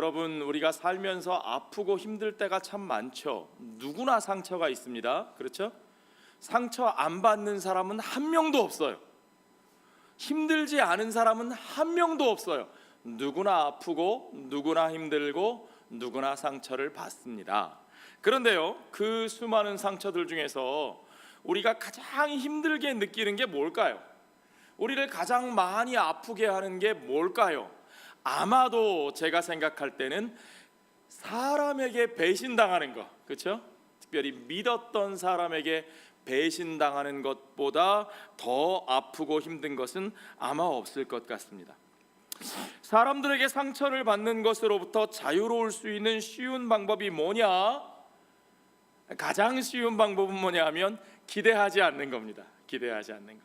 여러분, 우리가 살면서 아프고 힘들 때가 참 많죠. 누구나 상처가 있습니다. 그렇죠? 상처 안 받는 사람은 한 명도 없어요. 힘들지 않은 사람은 한 명도 없어요. 누구나 아프고 누구나 힘들고 누구나 상처를 받습니다. 그런데요, 그 수많은 상처들 중에서 우리가 가장 힘들게 느끼는 게 뭘까요? 우리를 가장 많이 아프게 하는 게 뭘까요? 아마도 제가 생각할 때는 사람에게 배신당하는 것, 그렇죠? 특별히 믿었던 사람에게 배신당하는 것보다 더 아프고 힘든 것은 아마 없을 것 같습니다. 사람들에게 상처를 받는 것으로부터 자유로울 수 있는 쉬운 방법이 뭐냐? 가장 쉬운 방법은 뭐냐 하면 기대하지 않는 겁니다. 기대하지 않는 것.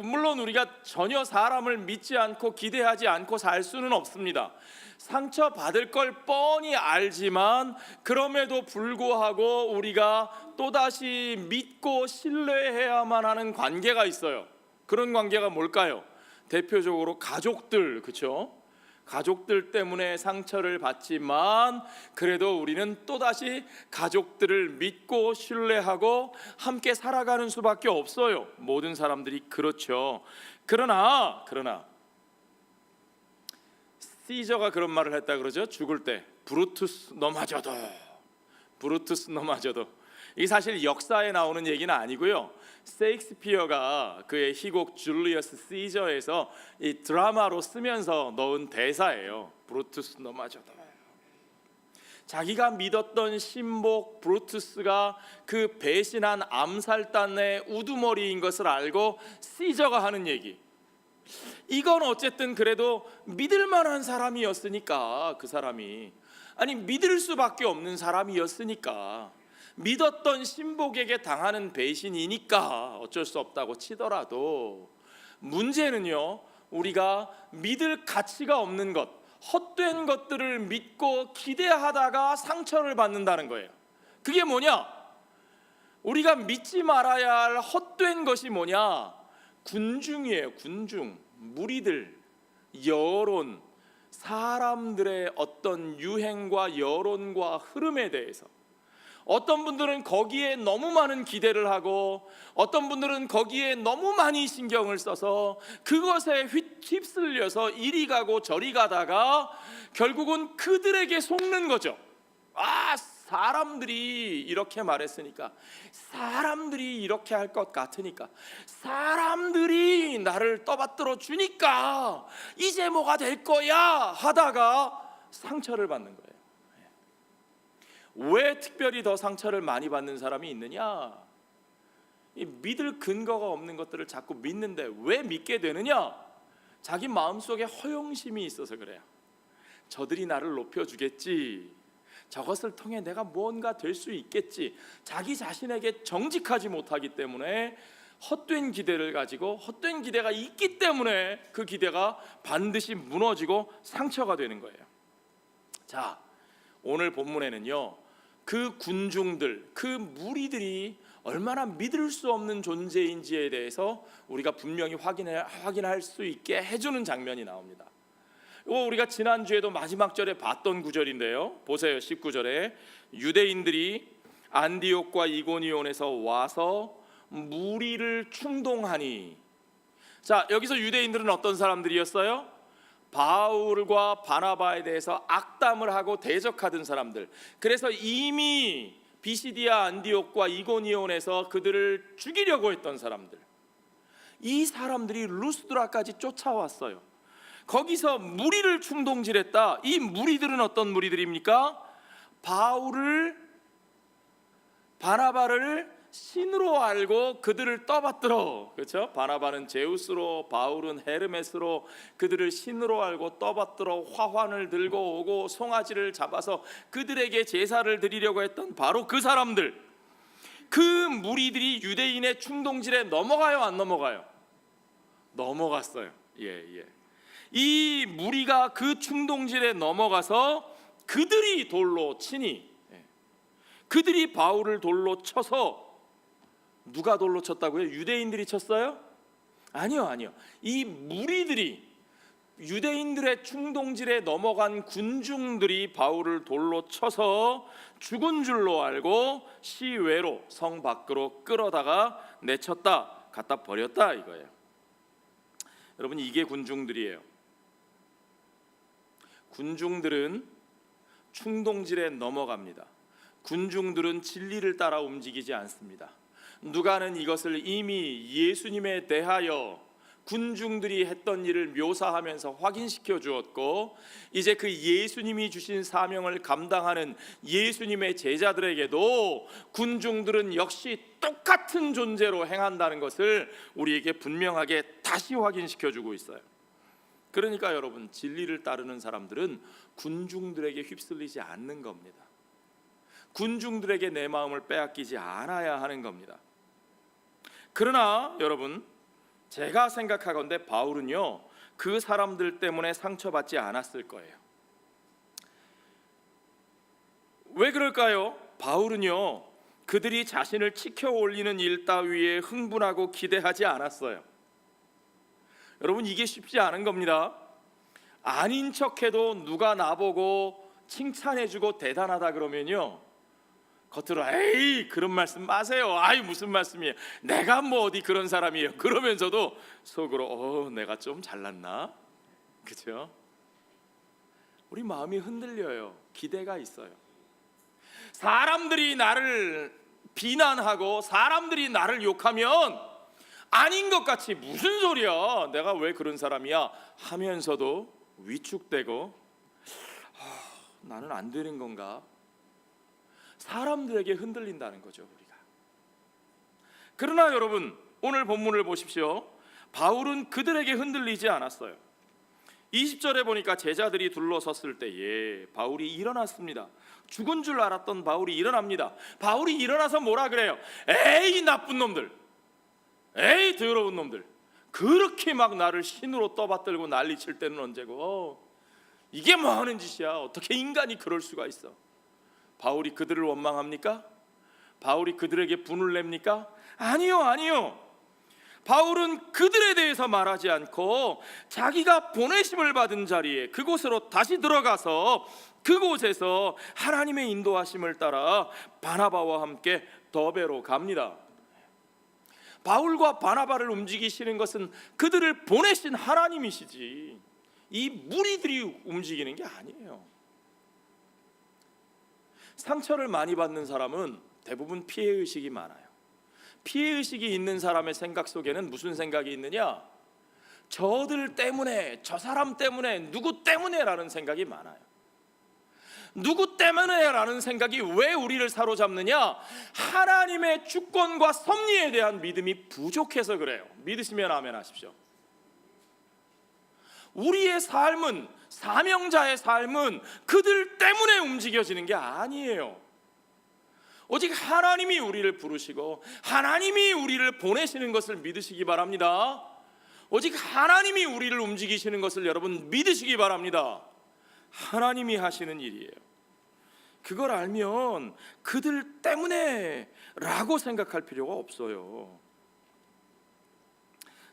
물론 우리가 전혀 사람을 믿지 않고 기대하지 않고 살 수는 없습니다. 상처 받을 걸 뻔히 알지만 그럼에도 불구하고 우리가 또다시 믿고 신뢰해야만 하는 관계가 있어요. 그런 관계가 뭘까요? 대표적으로 가족들, 그렇죠? 가족들 때문에 상처를 받지만 그래도 우리는 또다시 가족들을 믿고 신뢰하고 함께 살아가는 수밖에 없어요. 모든 사람들이 그렇죠. 그러나 시저가 그런 말을 했다 그러죠. 죽을 때 브루투스 너마저도, 브루투스 너마저도. 이게 사실 역사에 나오는 얘기는 아니고요. 셰익스피어가 그의 희곡 줄리어스 시저에서 이 드라마로 쓰면서 넣은 대사예요. 브루투스 너마저도. 자기가 믿었던 신복 브루투스가 그 배신한 암살단의 우두머리인 것을 알고 시저가 하는 얘기. 이건 어쨌든 그래도 믿을 만한 사람이었으니까, 그 사람이, 아니 믿을 수밖에 없는 사람이었으니까, 믿었던 신복에게 당하는 배신이니까 어쩔 수 없다고 치더라도, 문제는요, 우리가 믿을 가치가 없는 것, 헛된 것들을 믿고 기대하다가 상처를 받는다는 거예요. 그게 뭐냐? 우리가 믿지 말아야 할 헛된 것이 뭐냐? 군중이에요. 군중, 무리들, 여론, 사람들의 어떤 유행과 여론과 흐름에 대해서 어떤 분들은 거기에 너무 많은 기대를 하고 어떤 분들은 거기에 너무 많이 신경을 써서 그것에 휩쓸려서 이리 가고 저리 가다가 결국은 그들에게 속는 거죠. 사람들이 이렇게 말했으니까, 사람들이 이렇게 할 것 같으니까, 사람들이 나를 떠받들어 주니까 이제 뭐가 될 거야 하다가 상처를 받는 거예요. 왜 특별히 더 상처를 많이 받는 사람이 있느냐? 이 믿을 근거가 없는 것들을 자꾸 믿는데 왜 믿게 되느냐? 자기 마음속에 허영심이 있어서 그래요. 저들이 나를 높여주겠지, 저것을 통해 내가 무언가 될 수 있겠지, 자기 자신에게 정직하지 못하기 때문에 헛된 기대를 가지고, 헛된 기대가 있기 때문에 그 기대가 반드시 무너지고 상처가 되는 거예요. 자, 오늘 본문에는요, 그 군중들, 그 무리들이 얼마나 믿을 수 없는 존재인지에 대해서 우리가 분명히 확인할 수 있게 해주는 장면이 나옵니다. 이거 우리가 지난주에도 마지막 절에 봤던 구절인데요, 보세요. 19절에 유대인들이 안디옥과 이고니온에서 와서 무리를 충동하니. 자, 여기서 유대인들은 어떤 사람들이었어요? 바울과 바나바에 대해서 악담을 하고 대적하던 사람들. 그래서 이미 비시디아 안디옥과 이고니온에서 그들을 죽이려고 했던 사람들. 이 사람들이 루스드라까지 쫓아왔어요. 거기서 무리를 충동질했다. 이 무리들은 어떤 무리들입니까? 바울을, 바나바를 신으로 알고 그들을 떠받들어, 그렇죠? 바나바는 제우스로, 바울은 헤르메스로 그들을 신으로 알고 떠받들어 화환을 들고 오고 송아지를 잡아서 그들에게 제사를 드리려고 했던 바로 그 사람들. 그 무리들이 유대인의 충동질에 넘어가요, 안 넘어가요? 넘어갔어요. 이 무리가 그 충동질에 넘어가서 그들이 돌로 치니, 그들이 바울을 돌로 쳐서, 누가 돌로 쳤다고요? 유대인들이 쳤어요? 아니요. 이 무리들이 유대인들의 충동질에 넘어간 군중들이 바울을 돌로 쳐서 죽은 줄로 알고 시외로 성 밖으로 끌어다가 내쳤다, 갖다 버렸다 이거예요. 여러분, 이게 군중들이에요. 군중들은 충동질에 넘어갑니다. 군중들은 진리를 따라 움직이지 않습니다. 누가는 이것을 이미 예수님에 대하여 군중들이 했던 일을 묘사하면서 확인시켜 주었고, 이제 그 예수님이 주신 사명을 감당하는 예수님의 제자들에게도 군중들은 역시 똑같은 존재로 행한다는 것을 우리에게 분명하게 다시 확인시켜 주고 있어요. 그러니까 여러분, 진리를 따르는 사람들은 군중들에게 휩쓸리지 않는 겁니다. 군중들에게 내 마음을 빼앗기지 않아야 하는 겁니다. 그러나 여러분, 제가 생각하건대 바울은요, 그 사람들 때문에 상처받지 않았을 거예요. 왜 그럴까요? 바울은요, 그들이 자신을 치켜 올리는 일 따위에 흥분하고 기대하지 않았어요. 여러분, 이게 쉽지 않은 겁니다. 아닌 척해도 누가 나보고 칭찬해주고 대단하다 그러면요, 겉으로 에이 그런 말씀 마세요. 아이 무슨 말씀이에요. 내가 뭐 어디 그런 사람이에요. 그러면서도 속으로 내가 좀 잘났나? 그렇죠? 우리 마음이 흔들려요. 기대가 있어요. 사람들이 나를 비난하고 사람들이 나를 욕하면 아닌 것 같이 무슨 소리야, 내가 왜 그런 사람이야 하면서도 위축되고 나는 안 되는 건가? 사람들에게 흔들린다는 거죠, 우리가. 그러나 여러분, 오늘 본문을 보십시오. 바울은 그들에게 흔들리지 않았어요. 20절에 보니까 제자들이 둘러섰을 때에 바울이 일어났습니다. 죽은 줄 알았던 바울이 일어납니다. 바울이 일어나서 뭐라 그래요? 에이 나쁜 놈들, 에이 더러운 놈들, 그렇게 막 나를 신으로 떠받들고 난리칠 때는 언제고, 이게 뭐 하는 짓이야, 어떻게 인간이 그럴 수가 있어. 바울이 그들을 원망합니까? 바울이 그들에게 분을 냅니까? 아니요. 바울은 그들에 대해서 말하지 않고 자기가 보내심을 받은 자리에 그곳으로 다시 들어가서 그곳에서 하나님의 인도하심을 따라 바나바와 함께 더베로 갑니다. 바울과 바나바를 움직이시는 것은 그들을 보내신 하나님이시지, 이 무리들이 움직이는 게 아니에요. 상처를 많이 받는 사람은 대부분 피해의식이 많아요. 피해의식이 있는 사람의 생각 속에는 무슨 생각이 있느냐? 저들 때문에, 저 사람 때문에, 누구 때문에 라는 생각이 많아요. 누구 때문에 라는 생각이 왜 우리를 사로잡느냐? 하나님의 주권과 섭리에 대한 믿음이 부족해서 그래요. 믿으시면 아멘 하십시오. 우리의 삶은, 사명자의 삶은 그들 때문에 움직여지는 게 아니에요. 오직 하나님이 우리를 부르시고 하나님이 우리를 보내시는 것을 믿으시기 바랍니다. 오직 하나님이 우리를 움직이시는 것을 여러분 믿으시기 바랍니다. 하나님이 하시는 일이에요. 그걸 알면 그들 때문에 라고 생각할 필요가 없어요.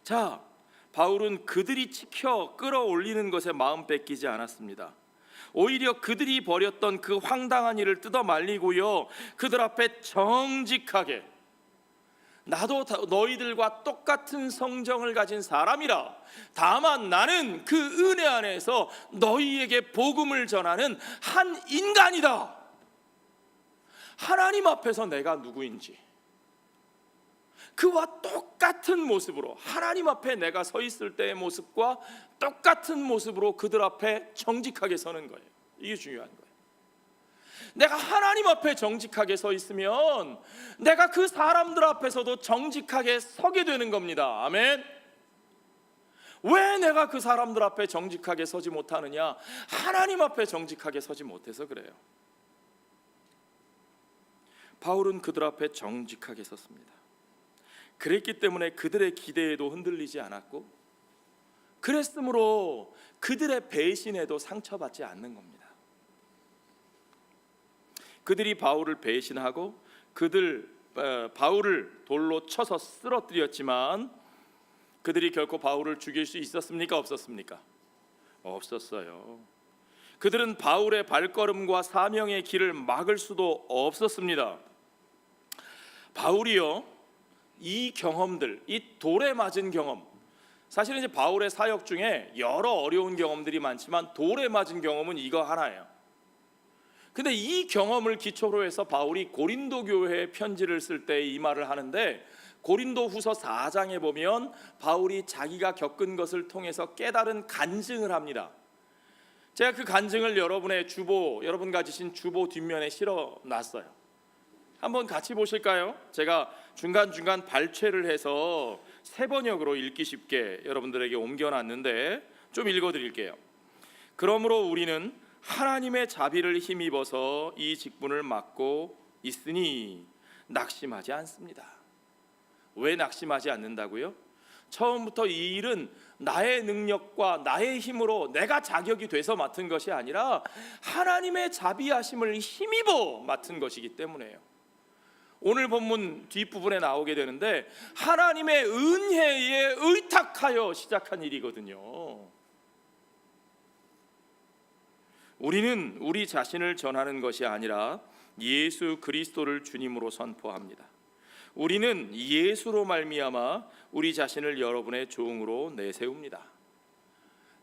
자, 바울은 그들이 치켜 끌어올리는 것에 마음 뺏기지 않았습니다. 오히려 그들이 벌였던 그 황당한 일을 뜯어 말리고요, 그들 앞에 정직하게, 나도 너희들과 똑같은 성정을 가진 사람이라, 다만 나는 그 은혜 안에서 너희에게 복음을 전하는 한 인간이다. 하나님 앞에서 내가 누구인지 그와 똑같은 모습으로, 하나님 앞에 내가 서 있을 때의 모습과 똑같은 모습으로 그들 앞에 정직하게 서는 거예요. 이게 중요한 거예요. 내가 하나님 앞에 정직하게 서 있으면 내가 그 사람들 앞에서도 정직하게 서게 되는 겁니다. 아멘. 왜 내가 그 사람들 앞에 정직하게 서지 못하느냐? 하나님 앞에 정직하게 서지 못해서 그래요. 바울은 그들 앞에 정직하게 섰습니다. 그랬기 때문에 그들의 기대에도 흔들리지 않았고, 그랬으므로 그들의 배신에도 상처받지 않는 겁니다. 그들이 바울을 배신하고 바울을 돌로 쳐서 쓰러뜨렸지만 그들이 결코 바울을 죽일 수 있었습니까? 없었습니까? 없었어요. 그들은 바울의 발걸음과 사명의 길을 막을 수도 없었습니다. 바울이요, 이 경험들, 이 돌에 맞은 경험, 사실은 이제 바울의 사역 중에 여러 어려운 경험들이 많지만 돌에 맞은 경험은 이거 하나예요. 근데 이 경험을 기초로 해서 바울이 고린도 교회에 편지를 쓸 때 이 말을 하는데, 고린도 후서 4장에 보면 바울이 자기가 겪은 것을 통해서 깨달은 간증을 합니다. 제가 그 간증을 여러분 가지신 주보 뒷면에 실어 놨어요. 한번 같이 보실까요? 제가 중간중간 발췌를 해서 새 번역으로 읽기 쉽게 여러분들에게 옮겨놨는데 좀 읽어드릴게요. 그러므로 우리는 하나님의 자비를 힘입어서 이 직분을 맡고 있으니 낙심하지 않습니다. 왜 낙심하지 않는다고요? 처음부터 이 일은 나의 능력과 나의 힘으로 내가 자격이 돼서 맡은 것이 아니라 하나님의 자비하심을 힘입어 맡은 것이기 때문에요. 오늘 본문 뒷부분에 나오게 되는데 하나님의 은혜에 의탁하여 시작한 일이거든요. 우리는 우리 자신을 전하는 것이 아니라 예수 그리스도를 주님으로 선포합니다. 우리는 예수로 말미암아 우리 자신을 여러분의 종으로 내세웁니다.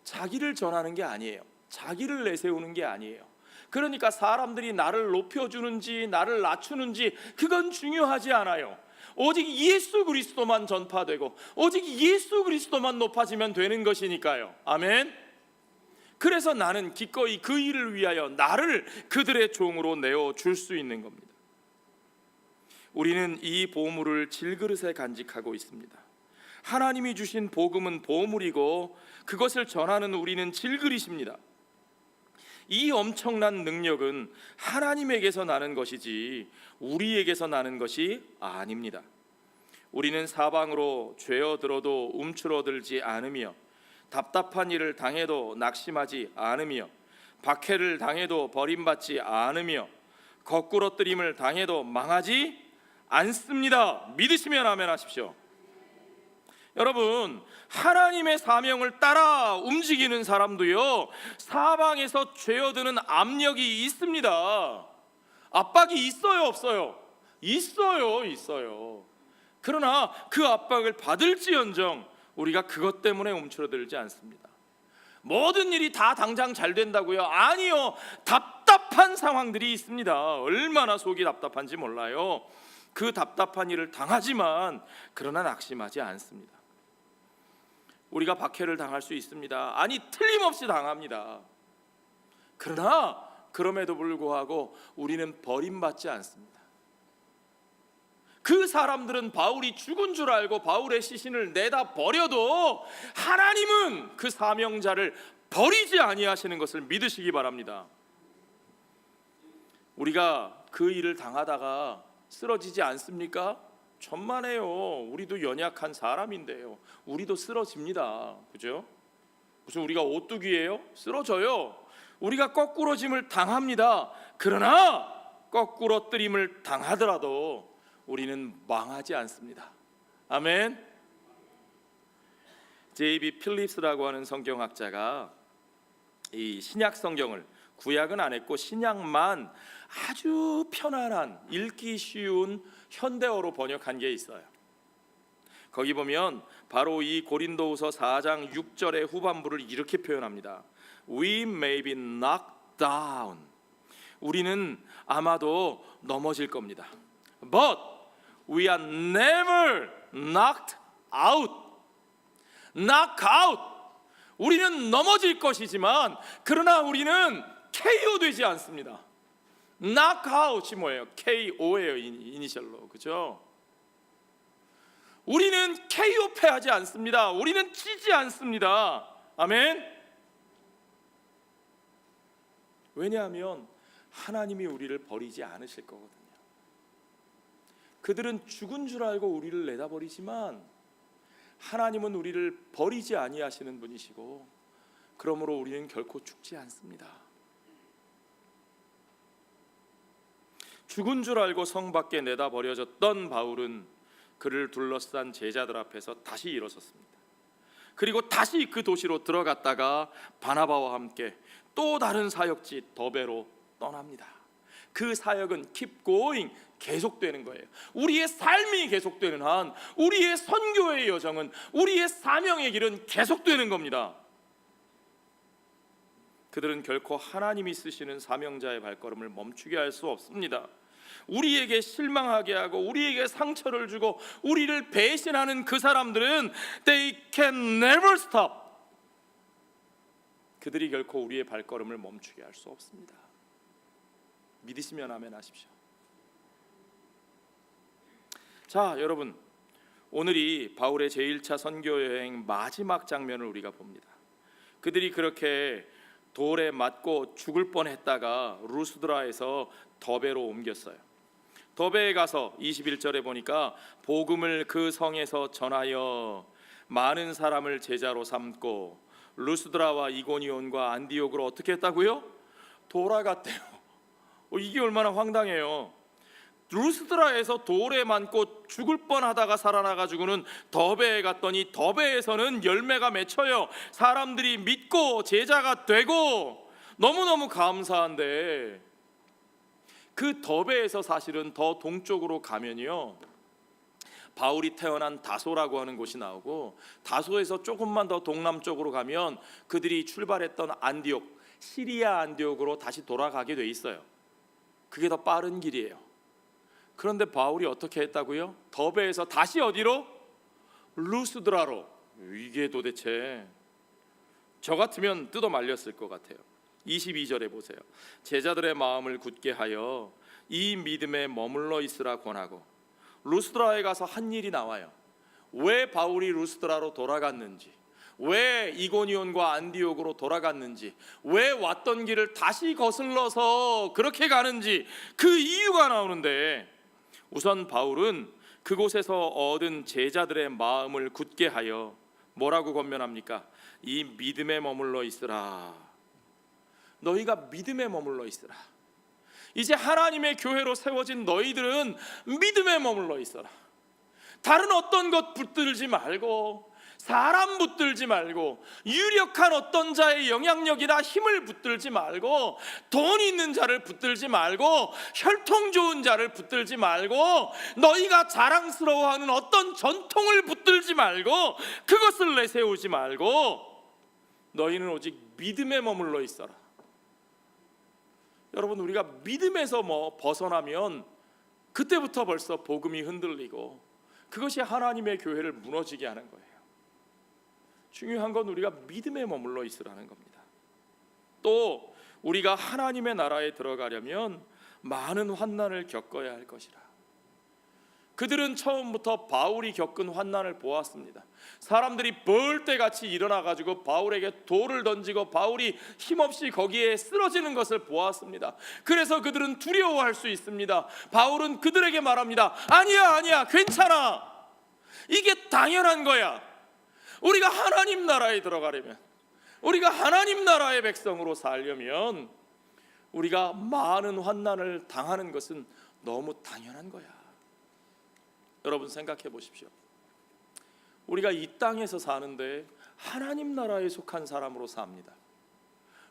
자기를 전하는 게 아니에요. 자기를 내세우는 게 아니에요. 그러니까 사람들이 나를 높여주는지 나를 낮추는지 그건 중요하지 않아요. 오직 예수 그리스도만 전파되고 오직 예수 그리스도만 높아지면 되는 것이니까요. 아멘. 그래서 나는 기꺼이 그 일을 위하여 나를 그들의 종으로 내어줄 수 있는 겁니다. 우리는 이 보물을 질그릇에 간직하고 있습니다. 하나님이 주신 복음은 보물이고 그것을 전하는 우리는 질그릇입니다. 이 엄청난 능력은 하나님에게서 나는 것이지 우리에게서 나는 것이 아닙니다. 우리는 사방으로 죄어들어도 움츠러들지 않으며 답답한 일을 당해도 낙심하지 않으며 박해를 당해도 버림받지 않으며 거꾸러뜨림을 당해도 망하지 않습니다. 믿으시면 아멘 하십시오. 여러분, 하나님의 사명을 따라 움직이는 사람도요 사방에서 죄어드는 압력이 있습니다. 압박이 있어요, 없어요? 있어요. 그러나 그 압박을 받을지언정 우리가 그것 때문에 움츠러들지 않습니다. 모든 일이 다 당장 잘 된다고요? 아니요. 답답한 상황들이 있습니다. 얼마나 속이 답답한지 몰라요. 그 답답한 일을 당하지만 그러나 낙심하지 않습니다. 우리가 박해를 당할 수 있습니다. 아니, 틀림없이 당합니다. 그러나 그럼에도 불구하고 우리는 버림받지 않습니다. 그 사람들은 바울이 죽은 줄 알고 바울의 시신을 내다 버려도 하나님은 그 사명자를 버리지 아니하시는 것을 믿으시기 바랍니다. 우리가 그 일을 당하다가 쓰러지지 않습니까? 천만에요. 우리도 연약한 사람인데요. 우리도 쓰러집니다. 그죠? 무슨 우리가 오뚜기예요? 쓰러져요. 우리가 거꾸러짐을 당합니다. 그러나 거꾸러뜨림을 당하더라도 우리는 망하지 않습니다. 아멘. J.B. 필립스라고 하는 성경학자가 이 신약 성경을, 구약은 안 했고 신약만 아주 편안한 읽기 쉬운 현대어로 번역한 게 있어요. 거기 보면 바로 이 고린도후서 4장 6절의 후반부를 이렇게 표현합니다. We may be knocked down. 우리는 아마도 넘어질 겁니다. But we are never knocked out. knock out. 우리는 넘어질 것이지만 그러나 우리는 KO 되지 않습니다. knock out이 뭐예요? KO예요. 이니셜로. 그죠? 우리는 KO 패하지 않습니다. 우리는 지지 않습니다. 아멘. 왜냐하면 하나님이 우리를 버리지 않으실 거거든요. 그들은 죽은 줄 알고 우리를 내다버리지만 하나님은 우리를 버리지 아니하시는 분이시고 그러므로 우리는 결코 죽지 않습니다. 죽은 줄 알고 성 밖에 내다버려졌던 바울은 그를 둘러싼 제자들 앞에서 다시 일어섰습니다. 그리고 다시 그 도시로 들어갔다가 바나바와 함께 또 다른 사역지 더베로 떠납니다. 그 사역은 keep going, 계속되는 거예요. 우리의 삶이 계속되는 한 우리의 선교의 여정은, 우리의 사명의 길은 계속되는 겁니다. 그들은 결코 하나님이 쓰시는 사명자의 발걸음을 멈추게 할 수 없습니다. 우리에게 실망하게 하고 우리에게 상처를 주고 우리를 배신하는 그 사람들은 They can never stop. 그들이 결코 우리의 발걸음을 멈추게 할 수 없습니다. 믿으시면 아멘 하십시오. 자, 여러분, 오늘이 바울의 제1차 선교 여행 마지막 장면을 우리가 봅니다. 그들이 그렇게 돌에 맞고 죽을 뻔했다가 루스드라에서 더베로 옮겼어요. 더베에 가서 21절에 보니까 복음을 그 성에서 전하여 많은 사람을 제자로 삼고 루스드라와 이고니온과 안디옥으로 어떻게 했다고요? 돌아갔대요. 이게 얼마나 황당해요. 루스드라에서 돌에 맞고 죽을 뻔하다가 살아나가지고는 더베에 갔더니 더베에서는 열매가 맺혀요. 사람들이 믿고 제자가 되고 너무너무 감사한데, 그 더베에서 사실은 더 동쪽으로 가면요, 바울이 태어난 다소라고 하는 곳이 나오고, 다소에서 조금만 더 동남쪽으로 가면 그들이 출발했던 안디옥, 시리아 안디옥으로 다시 돌아가게 돼 있어요. 그게 더 빠른 길이에요. 그런데 바울이 어떻게 했다고요? 더베에서 다시 어디로? 루스드라로. 이게 도대체, 저 같으면 뜯어 말렸을 것 같아요. 22절에 보세요. 제자들의 마음을 굳게 하여 이 믿음에 머물러 있으라 권하고. 루스드라에 가서 한 일이 나와요. 왜 바울이 루스드라로 돌아갔는지, 왜 이고니온과 안디옥으로 돌아갔는지, 왜 왔던 길을 다시 거슬러서 그렇게 가는지, 그 이유가 나오는데, 우선 바울은 그곳에서 얻은 제자들의 마음을 굳게 하여 뭐라고 권면합니까? 이 믿음에 머물러 있으라. 너희가 믿음에 머물러 있으라. 이제 하나님의 교회로 세워진 너희들은 믿음에 머물러 있어라. 다른 어떤 것 붙들지 말고, 사람 붙들지 말고, 유력한 어떤 자의 영향력이나 힘을 붙들지 말고, 돈 있는 자를 붙들지 말고, 혈통 좋은 자를 붙들지 말고, 너희가 자랑스러워하는 어떤 전통을 붙들지 말고, 그것을 내세우지 말고, 너희는 오직 믿음에 머물러 있어라. 여러분, 우리가 믿음에서 벗어나면 그때부터 벌써 복음이 흔들리고 그것이 하나님의 교회를 무너지게 하는 거예요. 중요한 건 우리가 믿음에 머물러 있으라는 겁니다. 또 우리가 하나님의 나라에 들어가려면 많은 환난을 겪어야 할 것이라. 그들은 처음부터 바울이 겪은 환난을 보았습니다. 사람들이 벌떼같이 일어나가지고 바울에게 돌을 던지고 바울이 힘없이 거기에 쓰러지는 것을 보았습니다. 그래서 그들은 두려워할 수 있습니다. 바울은 그들에게 말합니다. 아니야, 괜찮아. 이게 당연한 거야. 우리가 하나님 나라에 들어가려면, 우리가 하나님 나라의 백성으로 살려면 우리가 많은 환난을 당하는 것은 너무 당연한 거야. 여러분, 생각해 보십시오. 우리가 이 땅에서 사는데 하나님 나라에 속한 사람으로 삽니다.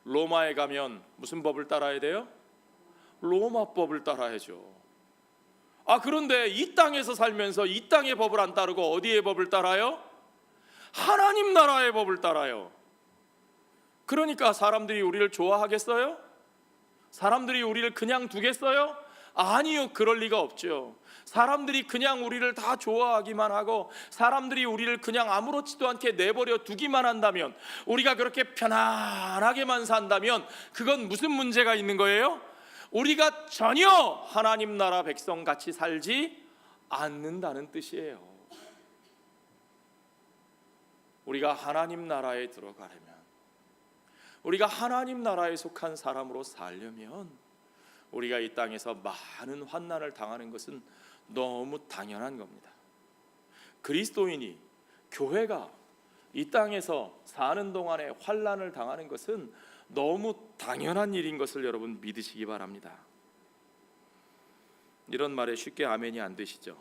로마에 가면 무슨 법을 따라야 돼요? 로마 법을 따라야죠. 그런데 이 땅에서 살면서 이 땅의 법을 안 따르고 어디의 법을 따라요? 하나님 나라의 법을 따라요. 그러니까 사람들이 우리를 좋아하겠어요? 사람들이 우리를 그냥 두겠어요? 아니요, 그럴 리가 없죠. 사람들이 그냥 우리를 다 좋아하기만 하고 사람들이 우리를 그냥 아무렇지도 않게 내버려 두기만 한다면, 우리가 그렇게 편안하게만 산다면 그건 무슨 문제가 있는 거예요? 우리가 전혀 하나님 나라 백성 같이 살지 않는다는 뜻이에요. 우리가 하나님 나라에 들어가려면, 우리가 하나님 나라에 속한 사람으로 살려면 우리가 이 땅에서 많은 환난을 당하는 것은 너무 당연한 겁니다. 그리스도인이, 교회가 이 땅에서 사는 동안에 환난을 당하는 것은 너무 당연한 일인 것을 여러분 믿으시기 바랍니다. 이런 말에 쉽게 아멘이 안 되시죠?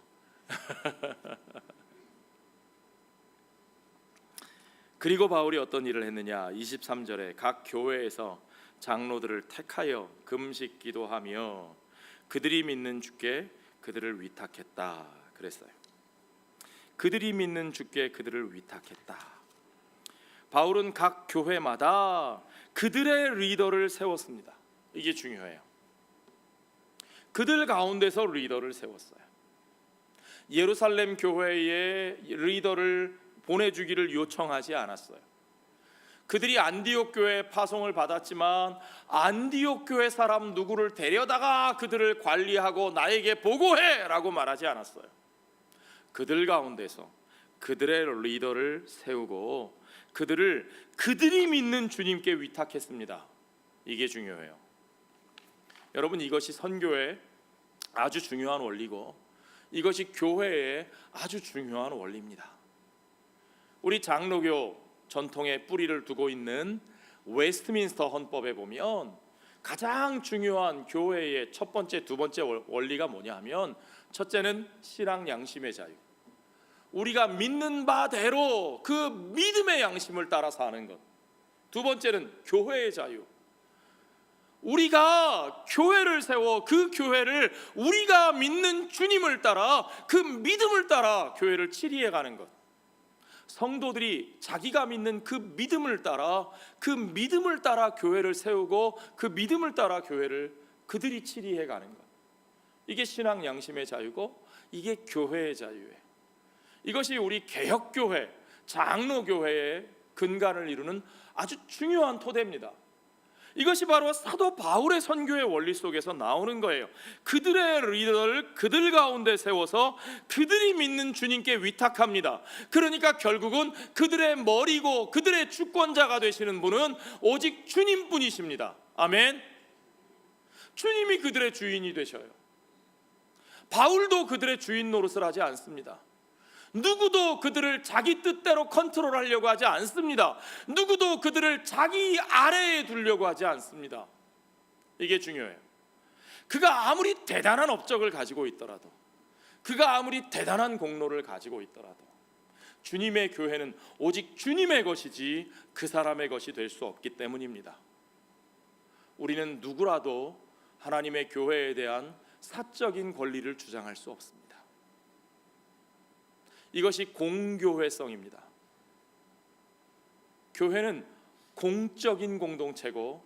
그리고 바울이 어떤 일을 했느냐? 23절에 각 교회에서 장로들을 택하여 금식 기도하며 그들이 믿는 주께 그들을 위탁했다 그랬어요. 그들이 믿는 주께 그들을 위탁했다. 바울은 각 교회마다 그들의 리더를 세웠습니다. 이게 중요해요. 그들 가운데서 리더를 세웠어요. 예루살렘 교회에 리더를 보내주기를 요청하지 않았어요. 그들이 안디옥 교회에 파송을 받았지만 안디옥 교회 사람 누구를 데려다가 그들을 관리하고 나에게 보고해 라고 말하지 않았어요. 그들 가운데서 그들의 리더를 세우고 그들이 믿는 주님께 위탁했습니다. 이게 중요해요. 여러분, 이것이 선교의 아주 중요한 원리고 이것이 교회의 아주 중요한 원리입니다. 우리 장로교 전통의 뿌리를 두고 있는 웨스트민스터 헌법에 보면 가장 중요한 교회의 첫 번째, 두 번째 원리가 뭐냐 하면, 첫째는 신앙 양심의 자유. 우리가 믿는 바대로 그 믿음의 양심을 따라 사는 것. 두 번째는 교회의 자유. 우리가 교회를 세워 그 교회를 우리가 믿는 주님을 따라 그 믿음을 따라 교회를 치리해 가는 것. 성도들이 자기가 믿는 그 믿음을 따라 교회를 세우고 그 믿음을 따라 교회를 그들이 치리해 가는 것. 이게 신앙 양심의 자유고 이게 교회의 자유예요. 이것이 우리 개혁교회, 장로교회의 근간을 이루는 아주 중요한 토대입니다. 이것이 바로 사도 바울의 선교의 원리 속에서 나오는 거예요. 그들의 리더를 그들 가운데 세워서 그들이 믿는 주님께 위탁합니다. 그러니까 결국은 그들의 머리고 그들의 주권자가 되시는 분은 오직 주님뿐이십니다. 아멘. 주님이 그들의 주인이 되셔요. 바울도 그들의 주인 노릇을 하지 않습니다. 누구도 그들을 자기 뜻대로 컨트롤하려고 하지 않습니다. 누구도 그들을 자기 아래에 두려고 하지 않습니다. 이게 중요해요. 그가 아무리 대단한 업적을 가지고 있더라도, 그가 아무리 대단한 공로를 가지고 있더라도 주님의 교회는 오직 주님의 것이지 그 사람의 것이 될 수 없기 때문입니다. 우리는 누구라도 하나님의 교회에 대한 사적인 권리를 주장할 수 없습니다. 이것이 공교회성입니다. 교회는 공적인 공동체고,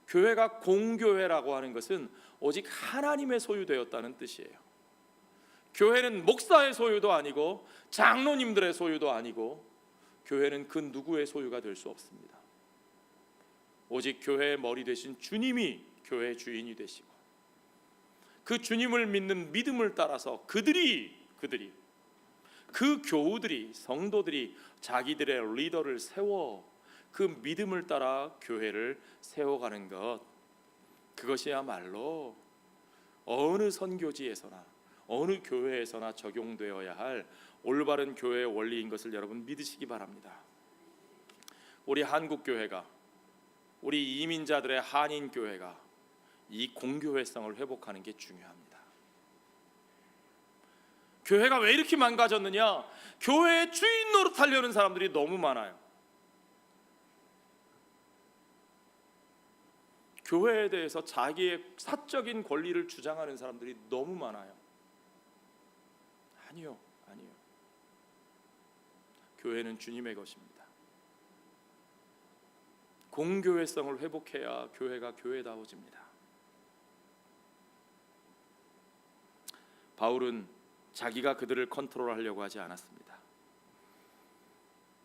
교회가 공교회라고 하는 것은 오직 하나님의 소유되었다는 뜻이에요. 교회는 목사의 소유도 아니고 장로님들의 소유도 아니고, 교회는 그 누구의 소유가 될 수 없습니다. 오직 교회의 머리 되신 주님이 교회의 주인이 되시고, 그 주님을 믿는 믿음을 따라서 그들이 그 교우들이, 성도들이 자기들의 리더를 세워 그 믿음을 따라 교회를 세워가는 것, 그것이야말로 어느 선교지에서나 어느 교회에서나 적용되어야 할 올바른 교회의 원리인 것을 여러분 믿으시기 바랍니다. 우리 한국교회가, 우리 이민자들의 한인교회가 이 공교회성을 회복하는 게 중요합니다. 교회가 왜 이렇게 망가졌느냐? 교회의 주인 노릇하려는 사람들이 너무 많아요. 교회에 대해서 자기의 사적인 권리를 주장하는 사람들이 너무 많아요. 아니요. 교회는 주님의 것입니다. 공교회성을 회복해야 교회가 교회다워집니다. 바울은 자기가 그들을 컨트롤하려고 하지 않았습니다.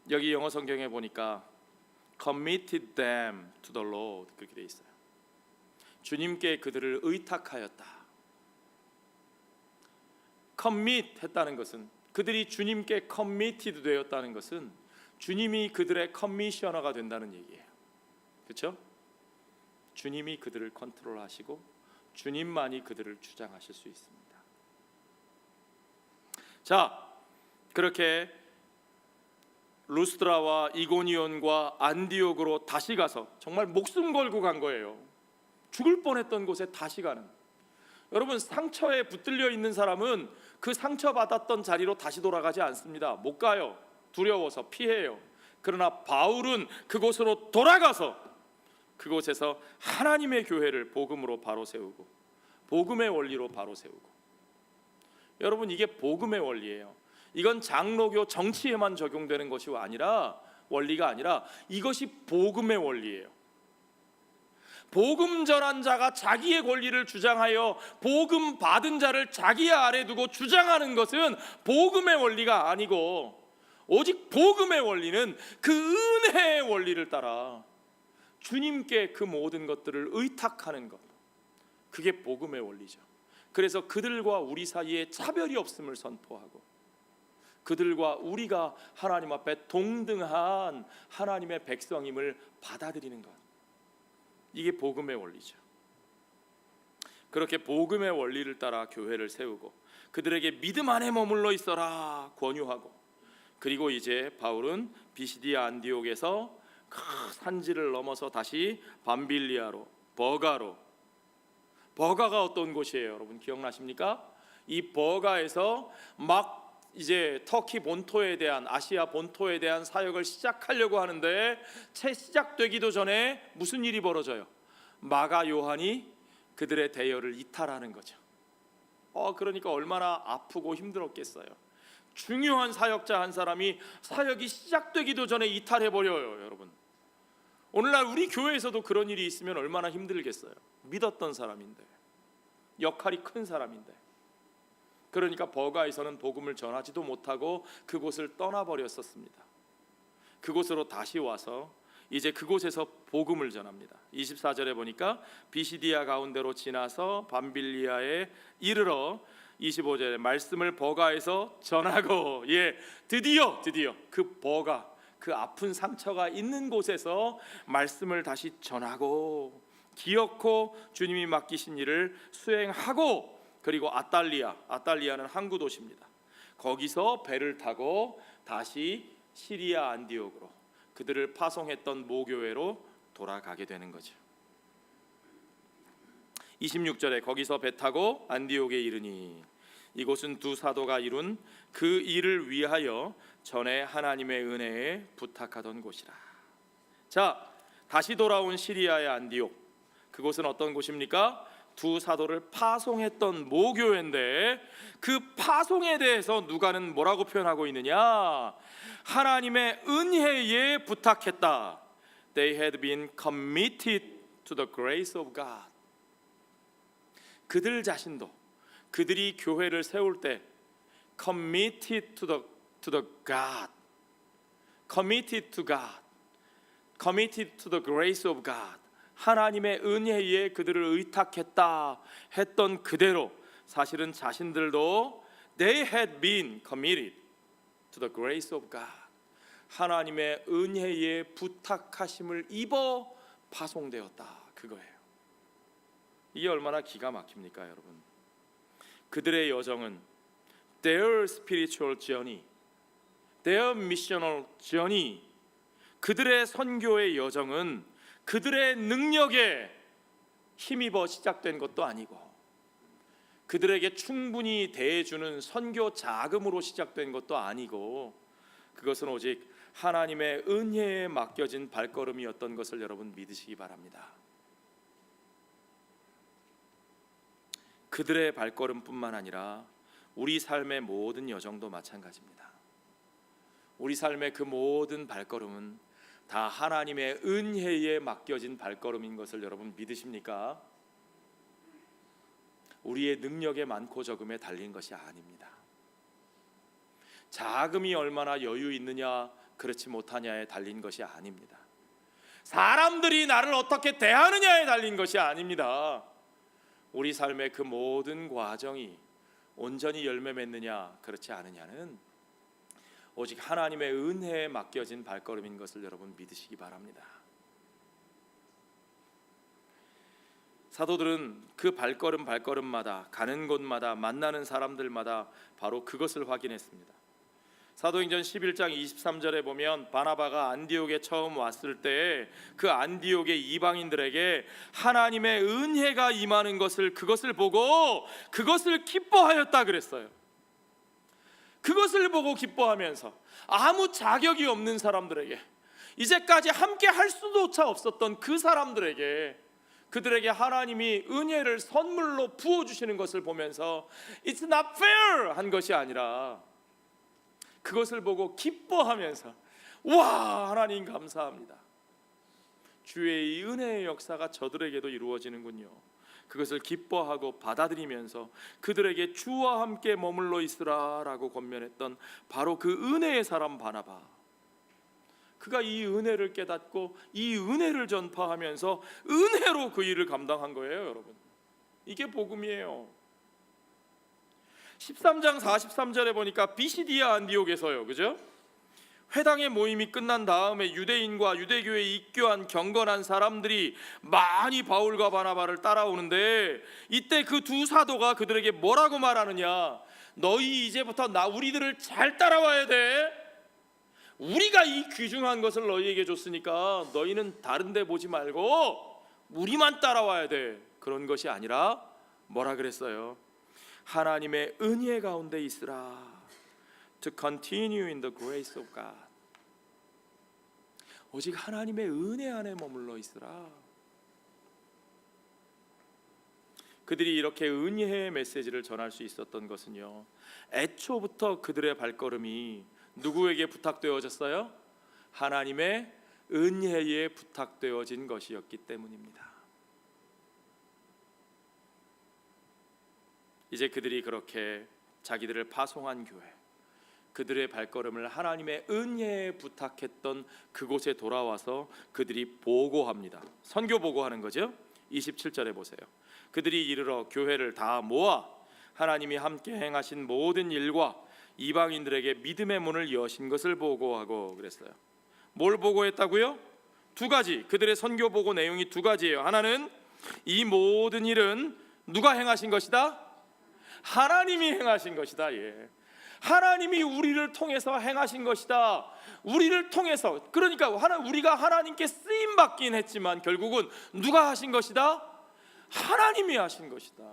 여기 영어 성경에 보니까 committed them to the Lord 그렇게 돼 있어요. 주님께 그들을 의탁하였다. commit 했다는 것은, 그들이 주님께 committed 되었다는 것은 주님이 그들의 커미셔너가 된다는 얘기예요. 그렇죠? 주님이 그들을 컨트롤하시고 주님만이 그들을 주장하실 수 있습니다. 자, 그렇게 루스드라와 이고니온과 안디옥으로 다시 가서 정말 목숨 걸고 간 거예요. 죽을 뻔했던 곳에 다시 가는. 여러분, 상처에 붙들려 있는 사람은 그 상처받았던 자리로 다시 돌아가지 않습니다. 못 가요. 두려워서 피해요. 그러나 바울은 그곳으로 돌아가서 그곳에서 하나님의 교회를 복음으로 바로 세우고 복음의 원리로 바로 세우고, 여러분 이게 복음의 원리예요. 이건 장로교 정치에만 적용되는 것이 아니라 원리가 아니라 이것이 복음의 원리예요. 복음 전한 자가 자기의 권리를 주장하여 복음 받은 자를 자기 아래 두고 주장하는 것은 복음의 원리가 아니고, 오직 복음의 원리는 그 은혜의 원리를 따라 주님께 그 모든 것들을 의탁하는 것, 그게 복음의 원리죠. 그래서 그들과 우리 사이에 차별이 없음을 선포하고 그들과 우리가 하나님 앞에 동등한 하나님의 백성임을 받아들이는 것, 이게 복음의 원리죠. 그렇게 복음의 원리를 따라 교회를 세우고 그들에게 믿음 안에 머물러 있어라 권유하고, 그리고 이제 바울은 비시디아 안디옥에서 그 산지를 넘어서 다시 밤빌리아로, 버가가 어떤 곳이에요? 여러분 기억나십니까? 이 버가에서 막 이제 터키 본토에 대한, 아시아 본토에 대한 사역을 시작하려고 하는데 채 시작되기도 전에 무슨 일이 벌어져요? 마가 요한이 그들의 대열을 이탈하는 거죠. 그러니까 얼마나 아프고 힘들었겠어요. 중요한 사역자 한 사람이 사역이 시작되기도 전에 이탈해버려요. 여러분, 오늘날 우리 교회에서도 그런 일이 있으면 얼마나 힘들겠어요. 믿었던 사람인데, 역할이 큰 사람인데. 그러니까 버가에서는 복음을 전하지도 못하고 그곳을 떠나버렸었습니다. 그곳으로 다시 와서 이제 그곳에서 복음을 전합니다. 24절에 보니까 비시디아 가운데로 지나서 밤빌리아에 이르러 25절에 말씀을 버가에서 전하고, 드디어 그 버가, 그 아픈 상처가 있는 곳에서 말씀을 다시 전하고 기어코 주님이 맡기신 일을 수행하고, 그리고 아탈리아는 항구 도시입니다. 거기서 배를 타고 다시 시리아 안디옥으로 그들을 파송했던 모교회로 돌아가게 되는 거죠. 26절에 거기서 배 타고 안디옥에 이르니 이곳은 두 사도가 이룬 그 일을 위하여 전에 하나님의 은혜에 부탁하던 곳이라. 자, 다시 돌아온 시리아의 안디옥, 그곳은 어떤 곳입니까? 두 사도를 파송했던 모교회인데, 그 파송에 대해서 누가는 뭐라고 표현하고 있느냐? 하나님의 은혜에 부탁했다. They had been committed to the grace of God. 그들 자신도 그들이 교회를 세울 때 committed to the God, committed to God, committed to the grace of God, 하나님의 은혜에 그들을 의탁했다 했던 그대로 사실은 자신들도 they had been committed to the grace of God, 하나님의 은혜에 부탁하심을 입어 파송되었다, 그거예요. 이게 얼마나 기가 막힙니까, 여러분? 그들의 여정은 their spiritual journey, their missional journey, 그들의 선교의 여정은 그들의 능력에 힘입어 시작된 것도 아니고 그들에게 충분히 대해주는 선교 자금으로 시작된 것도 아니고, 그것은 오직 하나님의 은혜에 맡겨진 발걸음이었던 것을 여러분 믿으시기 바랍니다. 그들의 발걸음뿐만 아니라 우리 삶의 모든 여정도 마찬가지입니다. 우리 삶의 그 모든 발걸음은 다 하나님의 은혜에 맡겨진 발걸음인 것을 여러분 믿으십니까? 우리의 능력의 많고 적음에 달린 것이 아닙니다. 자금이 얼마나 여유 있느냐 그렇지 못하냐에 달린 것이 아닙니다. 사람들이 나를 어떻게 대하느냐에 달린 것이 아닙니다. 우리 삶의 그 모든 과정이 온전히 열매 맺느냐 그렇지 않느냐는 오직 하나님의 은혜에 맡겨진 발걸음인 것을 여러분 믿으시기 바랍니다. 사도들은 그 발걸음마다 가는 곳마다 만나는 사람들마다 바로 그것을 확인했습니다. 사도행전 11장 23절에 보면 바나바가 안디옥에 처음 왔을 때 그 안디옥의 이방인들에게 하나님의 은혜가 임하는 것을, 그것을 보고 그것을 기뻐하였다 그랬어요. 그것을 보고 기뻐하면서 아무 자격이 없는 사람들에게, 이제까지 함께 할 수조차 없었던 그 사람들에게, 그들에게 하나님이 은혜를 선물로 부어주시는 것을 보면서 It's not fair 한 것이 아니라 그것을 보고 기뻐하면서 와, 하나님 감사합니다, 주의 이 은혜의 역사가 저들에게도 이루어지는군요. 그것을 기뻐하고 받아들이면서 그들에게 주와 함께 머물러 있으라 라고 권면했던 바로 그 은혜의 사람 바나바, 그가 이 은혜를 깨닫고 이 은혜를 전파하면서 은혜로 그 일을 감당한 거예요. 여러분, 이게 복음이에요. 13장 43절에 보니까 비시디아 안디옥에서요, 그죠? 회당의 모임이 끝난 다음에 유대인과 유대교에 입교한 경건한 사람들이 많이 바울과 바나바를 따라오는데, 이때 그 두 사도가 그들에게 뭐라고 말하느냐? 너희 이제부터 우리들을 잘 따라와야 돼. 우리가 이 귀중한 것을 너희에게 줬으니까 너희는 다른 데 보지 말고 우리만 따라와야 돼. 그런 것이 아니라 뭐라 그랬어요? 하나님의 은혜 가운데 있으라. To continue in the grace of God. 오직 하나님의 은혜 안에 머물러 있으라. 그들이 이렇게 은혜의 메시지를 전할 수 있었던 것은요, 애초부터 그들의 발걸음이 누구에게 부탁되어졌어요? 하나님의 은혜에 부탁되어진 것이었기 때문입니다. 이제 그들이 그렇게 자기들을 파송한 교회, 그들의 발걸음을 하나님의 은혜에 부탁했던 그곳에 돌아와서 그들이 보고합니다. 선교 보고하는 거죠. 27절에 보세요. 그들이 이르러 교회를 다 모아 하나님이 함께 행하신 모든 일과 이방인들에게 믿음의 문을 여신 것을 보고하고 그랬어요. 뭘 보고했다고요? 두 가지. 그들의 선교 보고 내용이 두 가지예요. 하나는 이 모든 일은 누가 행하신 것이다? 하나님이 행하신 것이다. 예. 하나님이 우리를 통해서 행하신 것이다. 우리를 통해서, 그러니까 우리가 하나님께 쓰임 받긴 했지만 결국은 누가 하신 것이다? 하나님이 하신 것이다.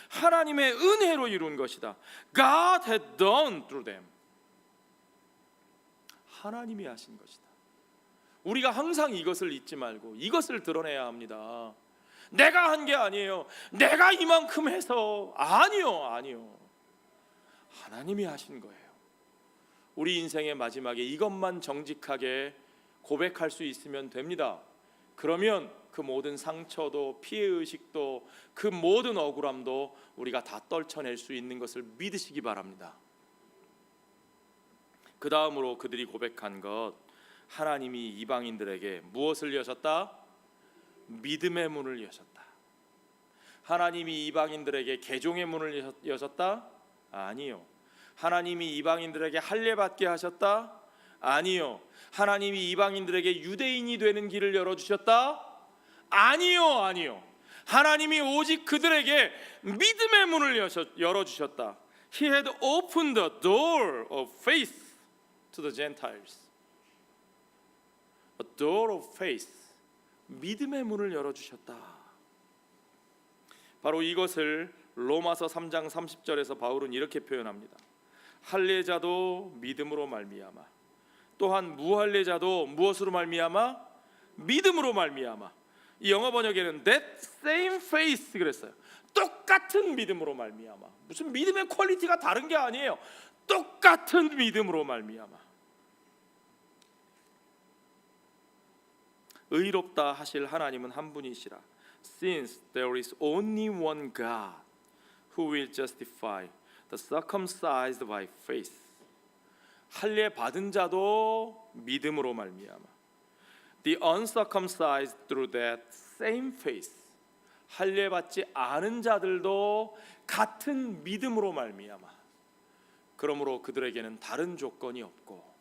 하나님의 은혜로 이룬 것이다. God had done through them. 하나님이 하신 것이다. 우리가 항상 이것을 잊지 말고 이것을 드러내야 합니다. 내가 한 게 아니에요. 내가 이만큼 해서, 아니요. 하나님이 하신 거예요. 우리 인생의 마지막에 이것만 정직하게 고백할 수 있으면 됩니다. 그러면 그 모든 상처도 피해의식도 그 모든 억울함도 우리가 다 떨쳐낼 수 있는 것을 믿으시기 바랍니다. 그 다음으로 그들이 고백한 것, 하나님이 이방인들에게 무엇을 여셨다? 믿음의 문을 여셨다. 하나님이 이방인들에게 개종의 문을 여셨다? 아니요. 하나님이 이방인들에게 할례받게 하셨다? 아니요. 하나님이 이방인들에게 유대인이 되는 길을 열어주셨다? 아니요. 하나님이 오직 그들에게 믿음의 문을 열어주셨다. He had opened the door of faith to the Gentiles. A door of faith. 믿음의 문을 열어주셨다. 바로 이것을 로마서 3장 30절에서 바울은 이렇게 표현합니다. 할례자도 믿음으로 말미암아, 또한 무할례자도 무엇으로 말미암아? 믿음으로 말미암아. 이 영어 번역에는 that same faith 그랬어요. 똑같은 믿음으로 말미암아. 무슨 믿음의 퀄리티가 다른 게 아니에요. 똑같은 믿음으로 말미암아. 의롭다 하실 하나님은 한 분이시라. Since there is only one God who will justify the circumcised by faith. 할례 받은 자도 믿음으로 말미암아. The uncircumcised through that same faith. 할례 받지 않은 자들도 같은 믿음으로 말미암아. 그러므로 그들에게는 다른 조건이 없고,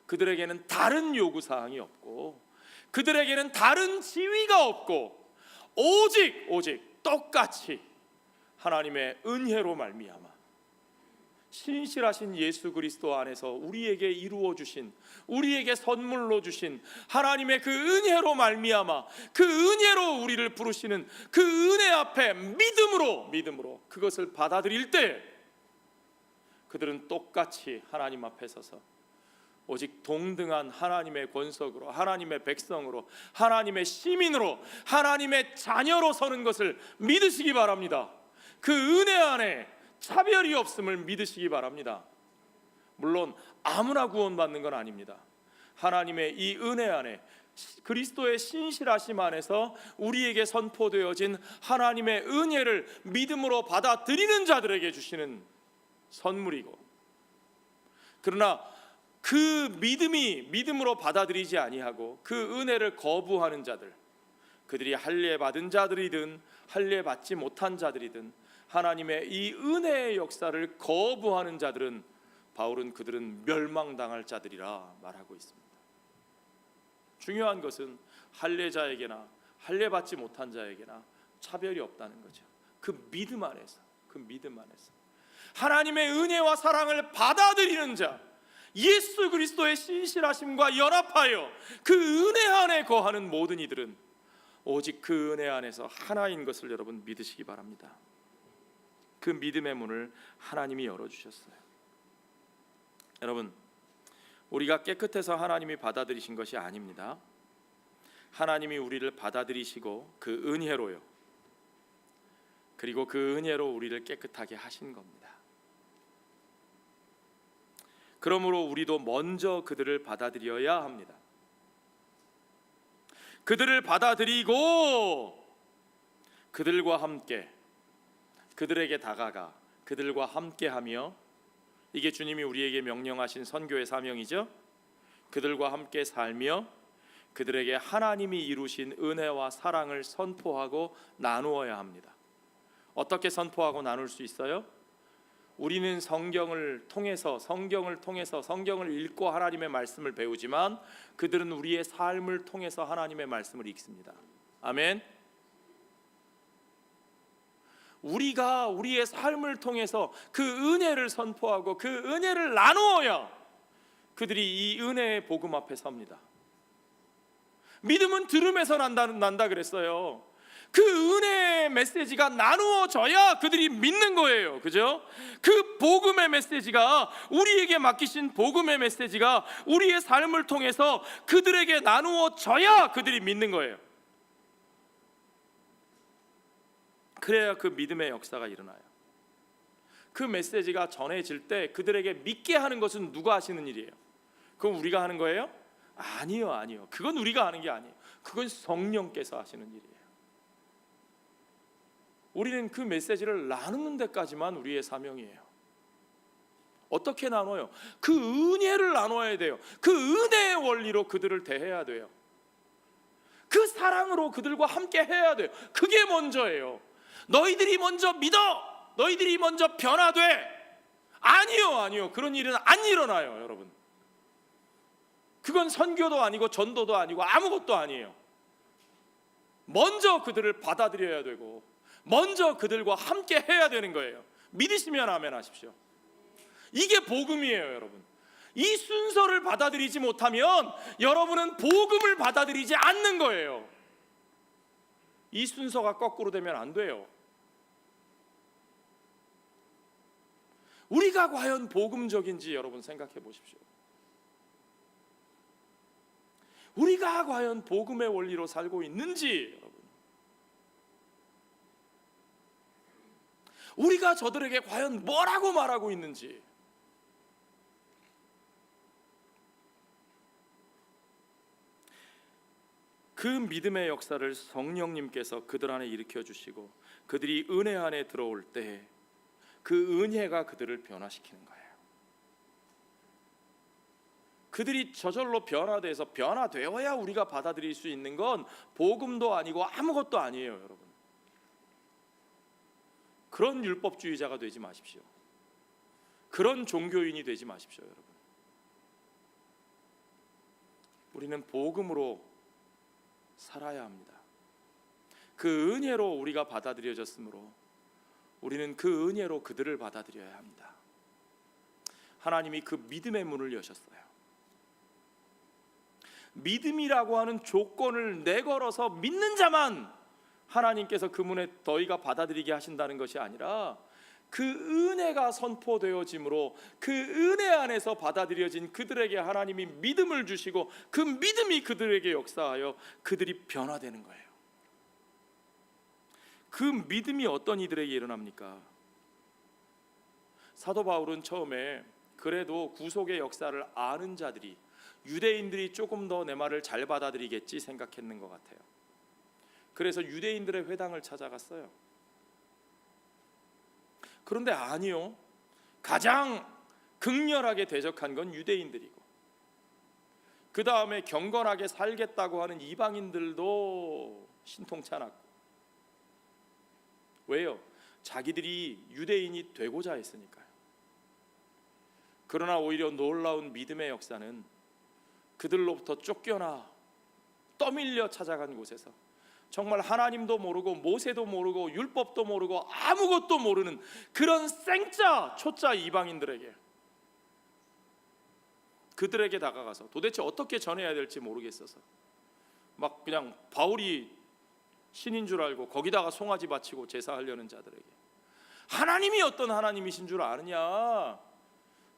그들에게는 다른 요구 사항이 없고, 그들에게는 다른 지위가 없고, 오직 똑같이 하나님의 은혜로 말미암아 신실하신 예수 그리스도 안에서 우리에게 이루어 주신, 우리에게 선물로 주신 하나님의 그 은혜로 말미암아 그 은혜로 우리를 부르시는 그 은혜 앞에 믿음으로 그것을 받아들일 때 그들은 똑같이 하나님 앞에 서서 오직 동등한 하나님의 권속으로, 하나님의 백성으로, 하나님의 시민으로, 하나님의 자녀로 서는 것을 믿으시기 바랍니다. 그 은혜 안에 차별이 없음을 믿으시기 바랍니다. 물론 아무나 구원받는 건 아닙니다. 하나님의 이 은혜 안에 그리스도의 신실하심 안에서 우리에게 선포되어진 하나님의 은혜를 믿음으로 받아들이는 자들에게 주시는 선물이고, 그러나 그 믿음으로 받아들이지 아니하고 그 은혜를 거부하는 자들, 그들이 할례 받은 자들이든 할례 받지 못한 자들이든 하나님의 이 은혜의 역사를 거부하는 자들은 바울은 그들은 멸망당할 자들이라 말하고 있습니다. 중요한 것은 할례자에게나 할례 받지 못한 자에게나 차별이 없다는 거죠. 그 믿음 안에서 하나님의 은혜와 사랑을 받아들이는 자, 예수 그리스도의 신실하심과 연합하여 그 은혜 안에 거하는 모든 이들은 오직 그 은혜 안에서 하나인 것을 여러분 믿으시기 바랍니다. 그 믿음의 문을 하나님이 열어주셨어요. 여러분, 우리가 깨끗해서 하나님이 받아들이신 것이 아닙니다. 하나님이 우리를 받아들이시고 그 은혜로요, 그리고 그 은혜로 우리를 깨끗하게 하신 겁니다. 그러므로 우리도 먼저 그들을 받아들여야 합니다. 그들을 받아들이고 그들과 함께, 그들에게 다가가 그들과 함께하며, 이게 주님이 우리에게 명령하신 선교의 사명이죠. 그들과 함께 살며 그들에게 하나님이 이루신 은혜와 사랑을 선포하고 나누어야 합니다. 어떻게 선포하고 나눌 수 있어요? 우리는 성경을 통해서 성경을 읽고 하나님의 말씀을 배우지만 그들은 우리의 삶을 통해서 하나님의 말씀을 읽습니다. 아멘. 우리가 우리의 삶을 통해서 그 은혜를 선포하고 그 은혜를 나누어야 그들이 이 은혜의 복음 앞에 섭니다. 믿음은 들음에서 난다 그랬어요. 그 은혜의 메시지가 나누어져야 그들이 믿는 거예요. 그죠? 그 복음의 메시지가, 우리에게 맡기신 복음의 메시지가 우리의 삶을 통해서 그들에게 나누어져야 그들이 믿는 거예요. 그래야 그 믿음의 역사가 일어나요. 그 메시지가 전해질 때 그들에게 믿게 하는 것은 누가 하시는 일이에요? 그건 우리가 하는 거예요? 아니요. 그건 우리가 하는 게 아니에요. 그건 성령께서 하시는 일이에요. 우리는 그 메시지를 나누는 데까지만 우리의 사명이에요. 어떻게 나눠요? 그 은혜를 나눠야 돼요. 그 은혜의 원리로 그들을 대해야 돼요. 그 사랑으로 그들과 함께 해야 돼요. 그게 먼저예요. 너희들이 먼저 믿어, 너희들이 먼저 변화돼. 아니요. 그런 일은 안 일어나요, 여러분. 그건 선교도 아니고 전도도 아니고 아무것도 아니에요. 먼저 그들을 받아들여야 되고 먼저 그들과 함께 해야 되는 거예요. 믿으시면 아멘 하십시오. 이게 복음이에요, 여러분. 이 순서를 받아들이지 못하면 여러분은 복음을 받아들이지 않는 거예요. 이 순서가 거꾸로 되면 안 돼요. 우리가 과연 복음적인지 여러분 생각해 보십시오. 우리가 과연 복음의 원리로 살고 있는지, 여러분. 우리가 저들에게 과연 뭐라고 말하고 있는지. 그 믿음의 역사를 성령님께서 그들 안에 일으켜 주시고 그들이 은혜 안에 들어올 때 그 은혜가 그들을 변화시키는 거예요. 그들이 저절로 변화되어야 우리가 받아들일 수 있는 건 복음도 아니고 아무것도 아니에요, 여러분. 그런 율법주의자가 되지 마십시오. 그런 종교인이 되지 마십시오, 여러분. 우리는 복음으로 살아야 합니다. 그 은혜로 우리가 받아들여졌으므로 우리는 그 은혜로 그들을 받아들여야 합니다. 하나님이 그 믿음의 문을 여셨어요. 믿음이라고 하는 조건을 내걸어서 믿는 자만 하나님께서 그 문에 너희가 받아들이게 하신다는 것이 아니라 그 은혜가 선포되어짐으로 그 은혜 안에서 받아들여진 그들에게 하나님이 믿음을 주시고 그 믿음이 그들에게 역사하여 그들이 변화되는 거예요. 그 믿음이 어떤 이들에게 일어납니까? 사도 바울은 처음에 그래도 구속의 역사를 아는 자들이, 유대인들이 조금 더 내 말을 잘 받아들이겠지 생각했는 것 같아요. 그래서 유대인들의 회당을 찾아갔어요. 그런데 아니요, 가장 극렬하게 대적한 건 유대인들이고, 그 다음에 경건하게 살겠다고 하는 이방인들도 신통치 않았고. 왜요? 자기들이 유대인이 되고자 했으니까요. 그러나 오히려 놀라운 믿음의 역사는 그들로부터 쫓겨나 떠밀려 찾아간 곳에서 정말 하나님도 모르고 모세도 모르고 율법도 모르고 아무것도 모르는 그런 생짜 초짜 이방인들에게, 그들에게 다가가서 도대체 어떻게 전해야 될지 모르겠어서 막 그냥 바울이 신인 줄 알고 거기다가 송아지 바치고 제사하려는 자들에게 하나님이 어떤 하나님이신 줄 아느냐,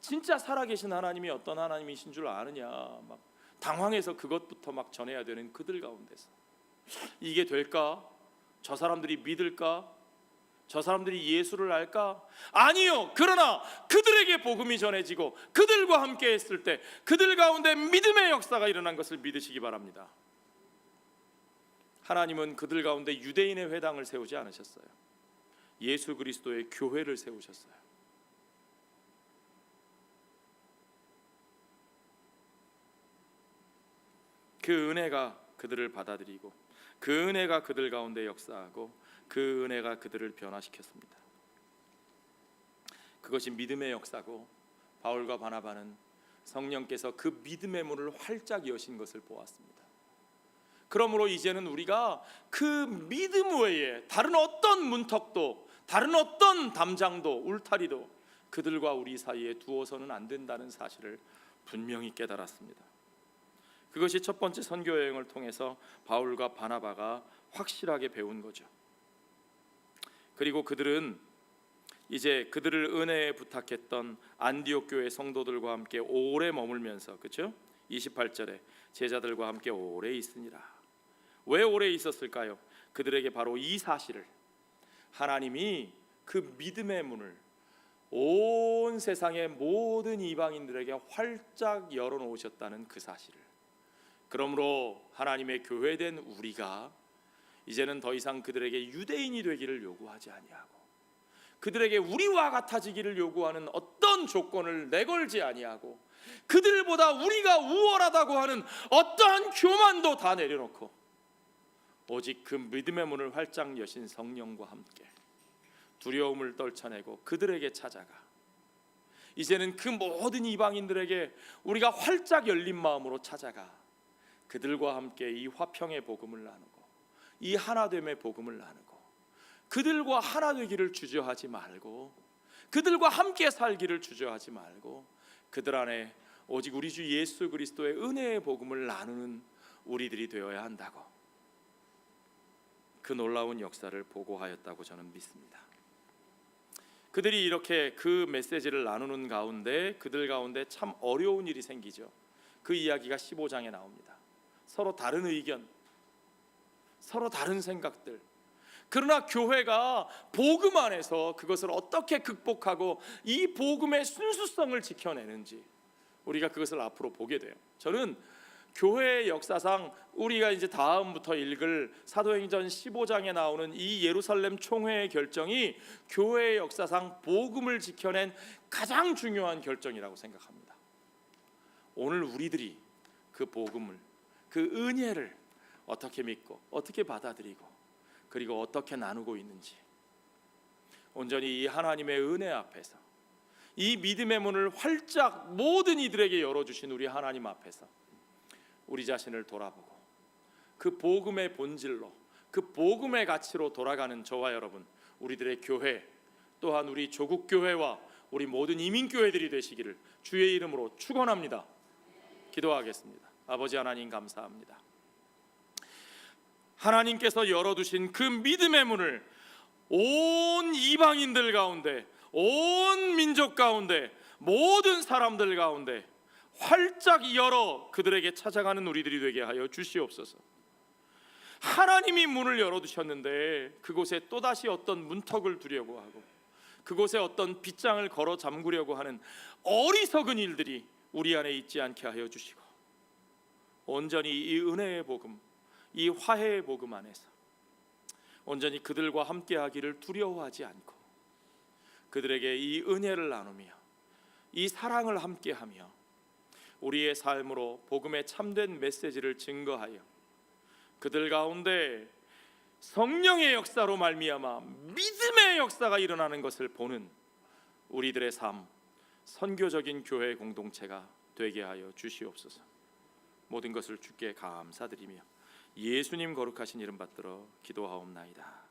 진짜 살아계신 하나님이 어떤 하나님이신 줄 아느냐, 막 당황해서 그것부터 막 전해야 되는 그들 가운데서 이게 될까? 저 사람들이 믿을까? 저 사람들이 예수를 알까? 아니요. 그러나 그들에게 복음이 전해지고 그들과 함께 했을 때 그들 가운데 믿음의 역사가 일어난 것을 믿으시기 바랍니다. 하나님은 그들 가운데 유대인의 회당을 세우지 않으셨어요. 예수 그리스도의 교회를 세우셨어요. 그 은혜가 그들을 받아들이고 그 은혜가 그들 가운데 역사하고 그 은혜가 그들을 변화시켰습니다. 그것이 믿음의 역사고, 바울과 바나바는 성령께서 그 믿음의 문을 활짝 여신 것을 보았습니다. 그러므로 이제는 우리가 그 믿음 외에 다른 어떤 문턱도, 다른 어떤 담장도, 울타리도 그들과 우리 사이에 두어서는 안 된다는 사실을 분명히 깨달았습니다. 그것이 첫 번째 선교 여행을 통해서 바울과 바나바가 확실하게 배운 거죠. 그리고 그들은 이제 그들을 은혜에 부탁했던 안디옥 교회 성도들과 함께 오래 머물면서, 그렇죠? 28절에 제자들과 함께 오래 있으니라. 왜 오래 있었을까요? 그들에게 바로 이 사실을, 하나님이 그 믿음의 문을 온 세상의 모든 이방인들에게 활짝 열어놓으셨다는 그 사실을, 그러므로 하나님의 교회된 우리가 이제는 더 이상 그들에게 유대인이 되기를 요구하지 아니하고 그들에게 우리와 같아지기를 요구하는 어떤 조건을 내걸지 아니하고 그들보다 우리가 우월하다고 하는 어떠한 교만도 다 내려놓고 오직 그 믿음의 문을 활짝 여신 성령과 함께 두려움을 떨쳐내고 그들에게 찾아가 이제는 그 모든 이방인들에게 우리가 활짝 열린 마음으로 찾아가 그들과 함께 이 화평의 복음을 나누고 이 하나됨의 복음을 나누고 그들과 하나 되기를 주저하지 말고 그들과 함께 살기를 주저하지 말고 그들 안에 오직 우리 주 예수 그리스도의 은혜의 복음을 나누는 우리들이 되어야 한다고, 그 놀라운 역사를 보고하였다고 저는 믿습니다. 그들이 이렇게 그 메시지를 나누는 가운데 그들 가운데 참 어려운 일이 생기죠. 그 이야기가 15장에 나옵니다. 서로 다른 의견, 서로 다른 생각들. 그러나 교회가 복음 안에서 그것을 어떻게 극복하고 이 복음의 순수성을 지켜내는지 우리가 그것을 앞으로 보게 돼요. 저는 교회의 역사상 우리가 이제 다음부터 읽을 사도행전 15장에 나오는 이 예루살렘 총회의 결정이 교회의 역사상 복음을 지켜낸 가장 중요한 결정이라고 생각합니다. 오늘 우리들이 그 복음을, 그 은혜를 어떻게 믿고 어떻게 받아들이고 그리고 어떻게 나누고 있는지, 온전히 이 하나님의 은혜 앞에서 이 믿음의 문을 활짝 모든 이들에게 열어주신 우리 하나님 앞에서 우리 자신을 돌아보고 그 복음의 본질로, 그 복음의 가치로 돌아가는 저와 여러분, 우리들의 교회, 또한 우리 조국교회와 우리 모든 이민교회들이 되시기를 주의 이름으로 축원합니다. 기도하겠습니다. 아버지 하나님 감사합니다. 하나님께서 열어두신 그 믿음의 문을 온 이방인들 가운데, 온 민족 가운데, 모든 사람들 가운데 활짝 열어 그들에게 찾아가는 우리들이 되게 하여 주시옵소서. 하나님이 문을 열어두셨는데 그곳에 또다시 어떤 문턱을 두려고 하고 그곳에 어떤 빗장을 걸어 잠그려고 하는 어리석은 일들이 우리 안에 있지 않게 하여 주시고, 온전히 이 은혜의 복음, 이 화해의 복음 안에서 온전히 그들과 함께하기를 두려워하지 않고 그들에게 이 은혜를 나누며 이 사랑을 함께하며 우리의 삶으로 복음의 참된 메시지를 증거하여 그들 가운데 성령의 역사로 말미암아 믿음의 역사가 일어나는 것을 보는 우리들의 삶, 선교적인 교회 공동체가 되게 하여 주시옵소서. 모든 것을 주께 감사드리며 예수님 거룩하신 이름 받들어 기도하옵나이다.